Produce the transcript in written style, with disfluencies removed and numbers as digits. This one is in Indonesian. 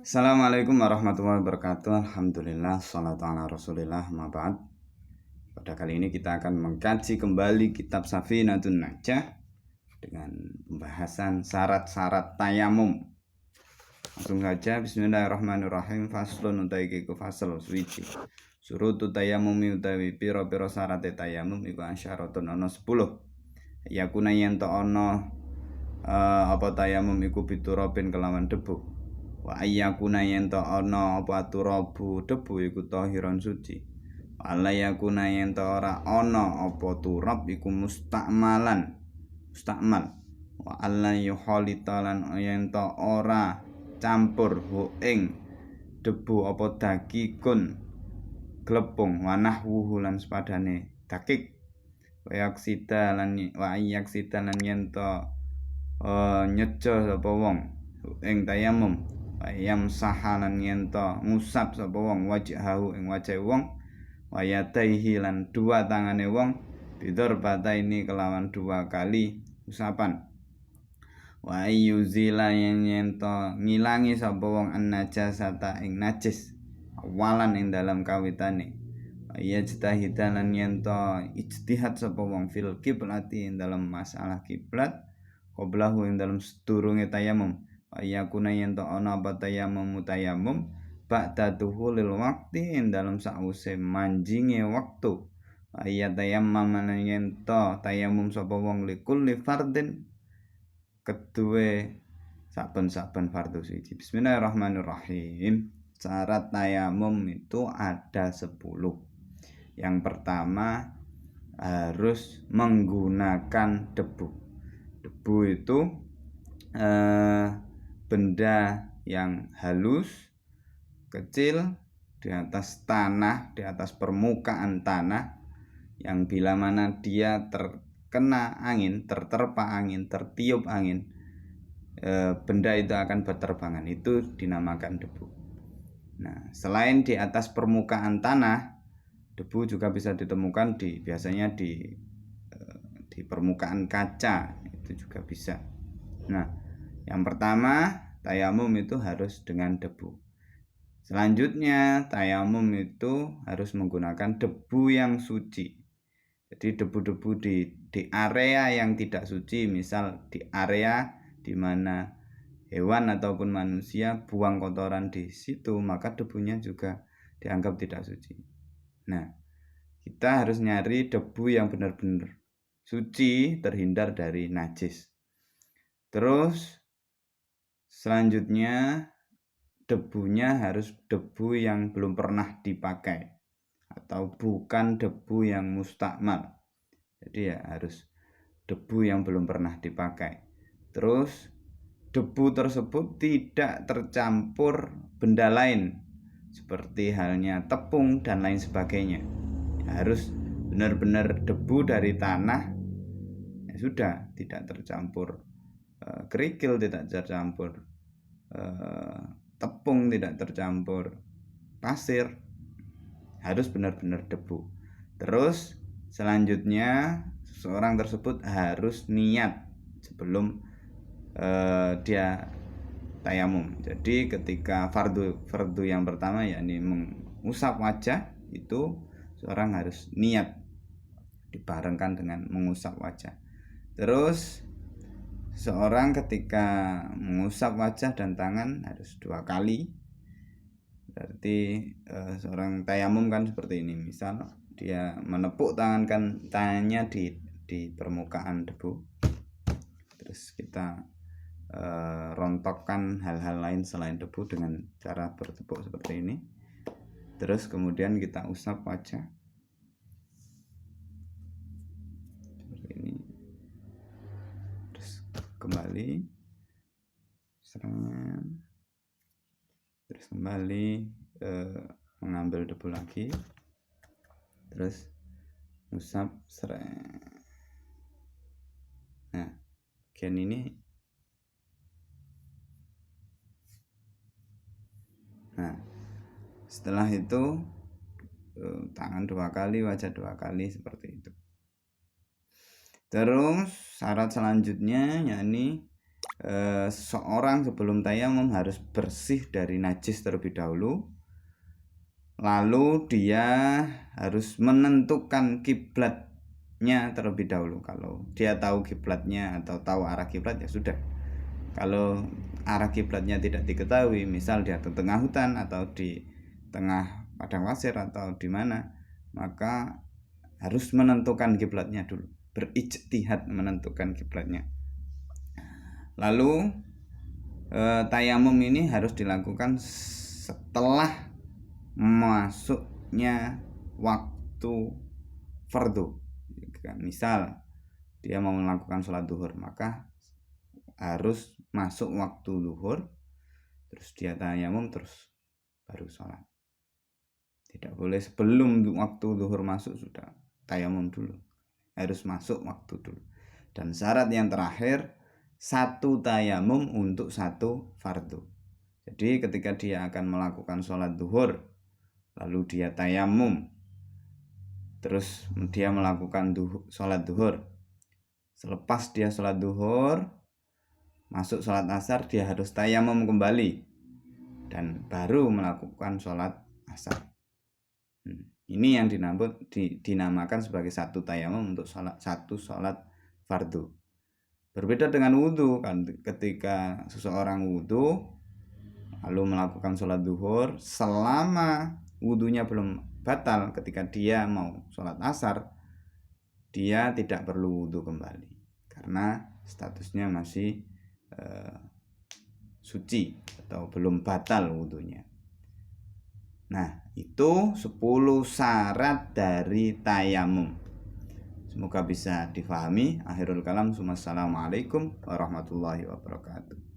Assalamualaikum warahmatullahi wabarakatuh. Alhamdulillah, salatu ala rasulillah, ma'ba'ad. Pada kali ini kita akan mengkaji kembali kitab Safinatun Najah dengan pembahasan syarat-syarat tayamum. Langsung saja, bismillahirrahmanirrahim. Faslun utawi iku fasal suci. Surutu tayamumi utawi pira-pira syarat tayamum iku asyaratun ana 10. Yakuna yen to ana apa tayamum iku biturabin kelawan debu. Wa ayyakuna yen to ana apa turabu debu iku tahiron suci. Wa alayakuna yen to ora ana apa turab iku mustakmal. Wa alla yuhalitalan yen to ora campur hu ing debu apa dakikun glepung wa nahwuhu lan sepadane dakik. Wa yaksida lan yen to nyejo sapa wong ing tayamum. Ayam sahalan yento ngusap sapa wong wajhahu ing wajah wong wayadaihi lan dua tangane wong bidor ini kelawan dua kali usapan wa ayyuzila yento ngilangi sapa wong an-najasata ing najis awalan ing dalam kawitane yajtahidan lan yento ijtihad sapa wong fil kiblati ing dalam masalah kiblat qablahu ing dalam sedurunge tayamum ayakuna yen to ana apa tayamum ba'da tuhulil waqti ing dalam sause manjinge waktu ayat tayammum yen to tayamum sapa wong likulli fardin kedue saben-saben fardhu suci. Bismillahirrahmanirrahim. Syarat tayamum itu ada 10. Yang pertama harus menggunakan debu. Debu itu benda yang halus, kecil di atas tanah, di atas permukaan tanah yang bila mana dia terkena angin, terterpa angin, tertiup angin, benda itu akan berterbangan. Itu dinamakan debu. Nah, selain di atas permukaan tanah, debu juga bisa ditemukan biasanya di permukaan kaca, itu juga bisa. Nah, yang pertama, tayamum itu harus dengan debu. Selanjutnya, tayamum itu harus menggunakan debu yang suci. Jadi debu-debu di area yang tidak suci, misal di area di mana hewan ataupun manusia buang kotoran di situ, maka debunya juga dianggap tidak suci. Nah, kita harus nyari debu yang benar-benar suci, terhindar dari najis. Terus selanjutnya debunya harus debu yang belum pernah dipakai atau bukan debu yang mustakmal. Jadi ya harus debu yang belum pernah dipakai. Terus debu tersebut tidak tercampur benda lain seperti halnya tepung dan lain sebagainya. Harus benar-benar debu dari tanah. Ya sudah, tidak tercampur kerikil, tidak tercampur tepung, tidak tercampur pasir, harus benar-benar debu. Terus selanjutnya seseorang tersebut harus niat sebelum dia tayamum. Jadi ketika fardu yang pertama yakni mengusap wajah, itu seorang harus niat dibarengkan dengan mengusap wajah. Terus seorang ketika mengusap wajah dan tangan harus 2 kali. Berarti seorang tayamum kan seperti ini. Misal dia menepuk tangannya di permukaan debu. Terus kita rontokkan hal-hal lain selain debu dengan cara bertepuk seperti ini. Terus kemudian kita usap wajah seperti ini. Kembali serangan, terus kembali mengambil debu lagi, terus usap serang. Nah, bagian ini setelah itu tangan 2 kali, wajah 2 kali, seperti itu. Terus syarat selanjutnya yakni seorang sebelum tayamum harus bersih dari najis terlebih dahulu. Lalu dia harus menentukan kiblatnya terlebih dahulu. Kalau dia tahu kiblatnya atau tahu arah kiblat ya sudah. Kalau arah kiblatnya tidak diketahui, misal di tengah hutan atau di tengah padang pasir atau di mana, maka harus menentukan kiblatnya dulu, berijtihad menentukan kiblatnya. Lalu tayamum ini harus dilakukan setelah masuknya waktu fardu. Misal dia mau melakukan sholat duhur, maka harus masuk waktu duhur, terus dia tayamum, terus baru sholat. Tidak boleh sebelum waktu duhur masuk sudah tayamum dulu, harus masuk waktu dulu. Dan syarat yang terakhir, satu tayamum untuk satu fardu. Jadi ketika dia akan melakukan sholat duhur, lalu dia tayamum, terus dia melakukan sholat duhur. Selepas dia sholat duhur, masuk sholat asar, dia harus tayamum kembali dan baru melakukan sholat asar. Ini yang dinamakan sebagai satu tayamum untuk satu sholat fardu. Berbeda dengan wudhu, kan ketika seseorang wudhu lalu melakukan sholat duhur, selama wudhunya belum batal, ketika dia mau sholat asar, dia tidak perlu wudhu kembali karena statusnya masih suci atau belum batal wudhunya. Nah, itu 10 syarat dari tayamum. Semoga bisa difahami. Akhirul kalam. Assalamualaikum warahmatullahi wabarakatuh.